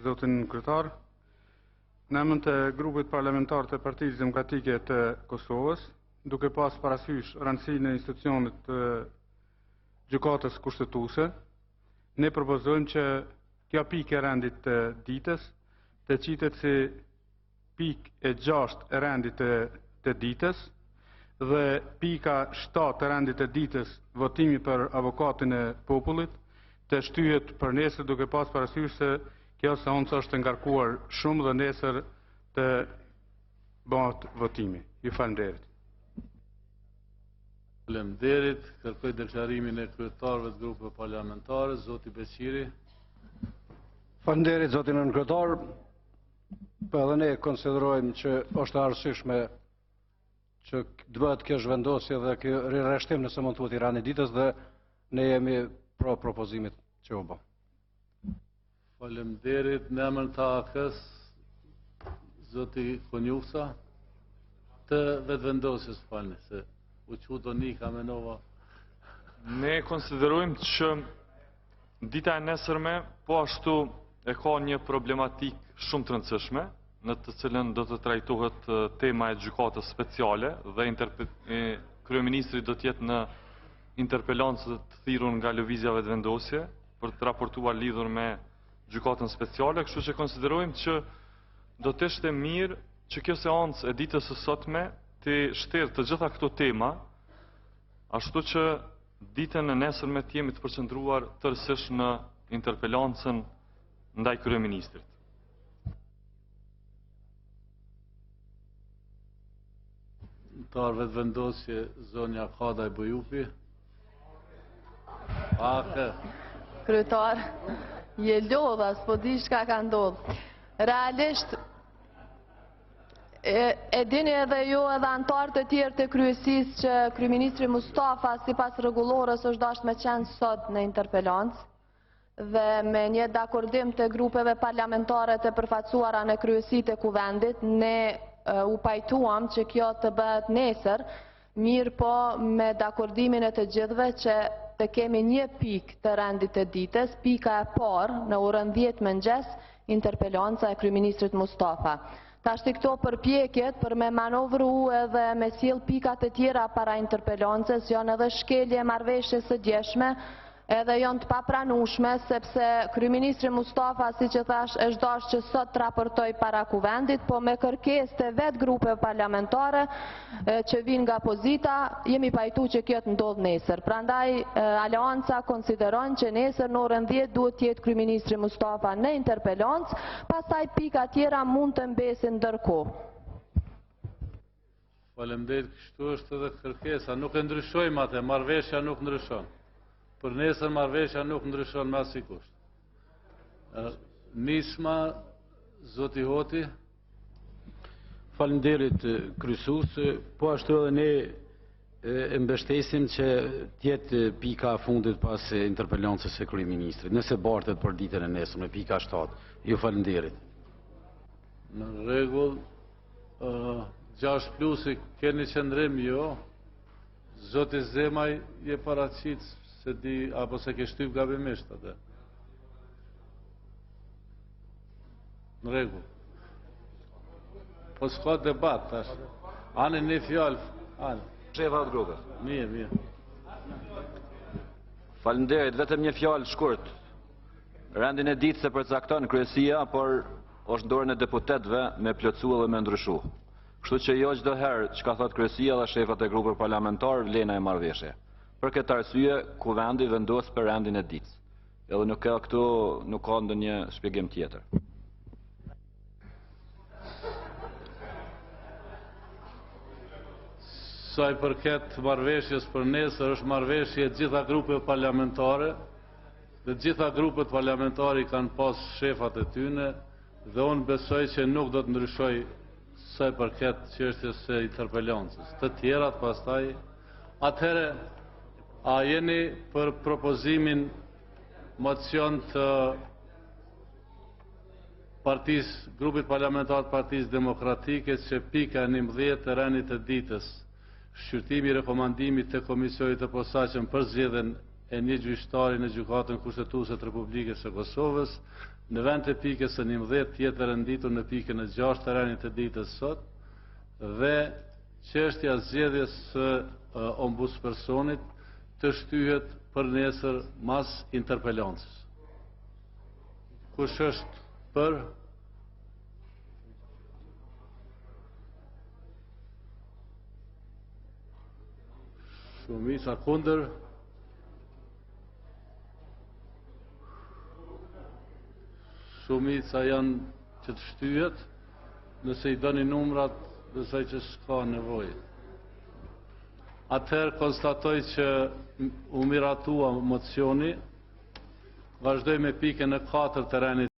zotin kryetar. Në emër të grupit parlamentar të Partisë Demokratike të Kosovës, duke pas parasysh rëndësinë e institucionit të gjykatës kushtetuese, ne propozojmë që kjo pikë e rendit të ditës të qitet si pikë e 6 e rendit të ditës dhe pika 7 e rendit të ditës, votimi për avokatin e popullit, të shtyhet për nesër, duke pas parasysh se kjo seancë është ngarkuar shumë dhe nesër të bëhet votimi. Ju falenderit. Falenderit, kërkoj deklarimin e kryetarëve të grupeve parlamentare, zoti Beqiri. Falenderit, zotin kryetar. Po edhe ne konsiderojmë që është e arsyeshme që të bëhet kjo zhvendosje dhe kjo rireshtim nëse mund thuhet i rani ditës dhe ne jemi pro propozimit që u bë. Falenderit, në emër të AKS, zoti Konjusa, të vetëvendosjes falni, se u quto Nika Menova. Ne konsiderojmë që dita e nesërme po ashtu e ka një problematik shumë të rëndësishme, në të cilën do të trajtohet tema e gjykatës speciale dhe kryeministri do të jetë në interpelancë të thirrur nga lëvizja vetëvendosje për të raportuar lidhur me gjykatën speciale, kështu që konsiderojmë që do të ishte mirë që kjo seancë e ditës së sotme të shtërë të gjitha këto tema, ashtu që ditën e nesërme të jemi të përqendruar tërësisht në interpelancën ndaj kryeministrit. Tar vetëvendosje zonja Kadaj Bujupi. Ake. Kryetar, je lodha, s'po di çka ka ndodhur. Realisht e dini edhe ju edhe antarët e tjerë të kryesisë që kryeministri Mustafa sipas rregullorës është dashur me qenë sot në interpelancë dhe me një dakordim të grupeve parlamentare të përfaqësuara në kryesitë e kuvendit, ne u pajtuam që kjo të bëhet nesër, mirë po me dakordimin e të gjithëve që të kemi një pikë të rendit të ditës, pika e parë në orën 10 mëngjes, interpelanca e kryeministrit Mustafa. Tashti këto përpjekjet për me manovru edhe me sjell pikat e tjera para interpelancës janë edhe shkelje marrëveshjes së djeshme, edhe janë të papranueshme sepse kryeministri Mustafa, siç e thash, është dashur që sot të raportoj para kuvendit, po me kërkesë të vetë grupeve parlamentare që vinë nga opozita, jemi pajtuar që kjo të ndodh nesër. Prandaj Aleanca konsideron që nesër në orën 10 duhet të jetë kryeministri Mustafa në interpelancë, pastaj pika tjera mund të mbesin ndërkohë. Faleminderit, kështu është edhe kërkesa, nuk e ndryshojmë atë, marrëveshja nuk ndryshon. Për nesër marrëveshja nuk ndryshon me asnjë kusht. Nisma, zoti Hoti. Faleminderit kryesues, po ashtu edhe ne e mbështesim që të jetë pika e fundit pas interpelancës së kryeministrit, nëse bartet për ditën e nesërme, pika 7. Ju falenderit. Në rregull, 6 plusi keni qëndrim jo. Zoti Zemaj je paraqit se di, apo se ke shtyp gabimisht atë. Në rregull. Po s'ka debat tash. Ani një fjalë. Ani. Shefa të grupës. Mirë. Faleminderit, vetëm një fjalë shkurt. Rendin e ditës se përcakton kryesia, por është dorën e deputetëve me plotësu dhe me ndryshu. Kështu që jo çdo herë çka thot kryesia dhe shefat e grupeve parlamentar vlena e marrëveshje. Për këtë arsye, kuvendi vendos për rendin e ditës. Edhe nuk ka ndonjë shpjegim tjetër. Sa i përket marrëveshjes për nesër, është marrëveshje të gjitha grupeve parlamentare, dhe gjitha grupet parlamentare kanë pas shefat e tyne, dhe unë besoj që nuk do të ndryshoj sa i përket çështjes së interpelancës. Të tjerat pastaj, atëherë a jeni për propozimin mocion të grupit parlamentar të Partisë Demokratike që pika 11 të rendit të ditës, shqyrtimi i rekomandimit të Komisionit të posaçëm për zgjedhjen e një gjyqtari në Gjykatën Kushtetuese të Republikës së Kosovës, në vend të pikës së 11 tjetër renditur në pikën e 6 të renit të ditës sot, dhe çështja zgjedhjes së ombudspersonit të shtyhet për nesër mas interpelancës. Kush është për? Shumica kundër? Shumica janë që të shtyhet, nëse i doni numrat, besoj që s'ka nevojë. Atëherë konstatoj që u miratua mocioni, vazhdoj me pikën e 4 të renit